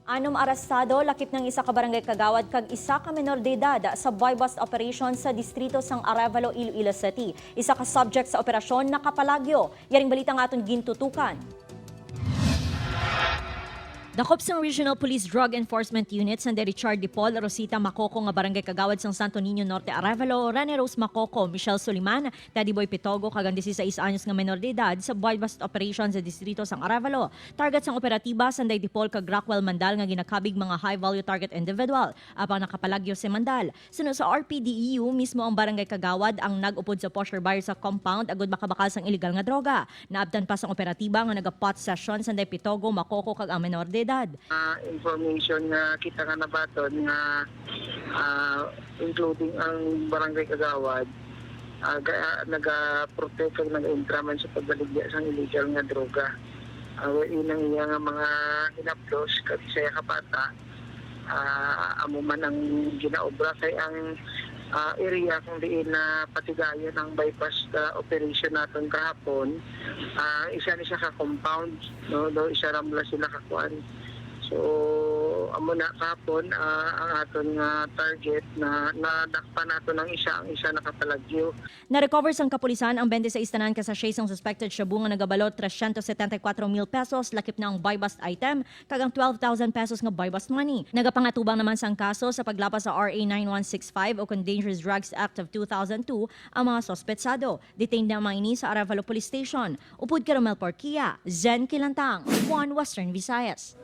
Anom arestado, lakip ng isa ka barangay kagawad kag isa ka menor de edad sa buy-bust operation sa distrito sang Arevalo, Iloilo City. Isa ka subject sa operasyon nakapalagyo. Yaring balita nga aton gintutukan. Dakop sang Regional Police Drug Enforcement Unit sa Richard Dipol, Rosita Macoco nga barangay kagawad sang Santo Niño Norte, Arevalo, Rene Rose Macoco, Michelle Suliman, Teddy Boy Pitogo kagang 16 anyos nga menor de edad sa buy-bust operation sa distrito sang Arevalo. Target sang operatiba sanday Dipol kag Rockwell Mandal nga ginakabig mga high-value target individual. Apang nakapalagyo si Mandal. Sunod sa RPDEU, mismo ang barangay kagawad ang nag-upod sa posher buyer sa compound agud makabakal sang illegal nga droga. Naabtan pa sang operatiba nga naga-pot session sanday Pitogo, Macoco kag ang menor de edad. Information nga kita nga nabaton nga including ang barangay kagawad naga-protect kag naga-intraman sa pagbaligya sa illegal nga droga. Inang iya nga mga hinaplos kag saya kapata amo man ang ginaobra kay ang area kung diin na patigayon ang bypass operation naton kahapon. Isa ni siya ka compound, no, do isa ramla sila kakuan. So amo na kahapon ang aton nga target na nadakpan nato ng isa, ang isa nakapalagyo. Na-recover sang kapulisan ang 26 tanan ka sachet sang suspected shabu nga nagabalot 374,000 pesos, lakip na ang buy-bust item, kag ang 12,000 pesos nga buy-bust money. Nagapangatubang naman sang kaso sa paglapas sa RA 9165 o Dangerous Drugs Act of 2002 ang mga sospetsado. Detained na ang mga ini sa Arevalo Police Station. Upod Caramel Porquia, Zen Kilantang, One Western Visayas.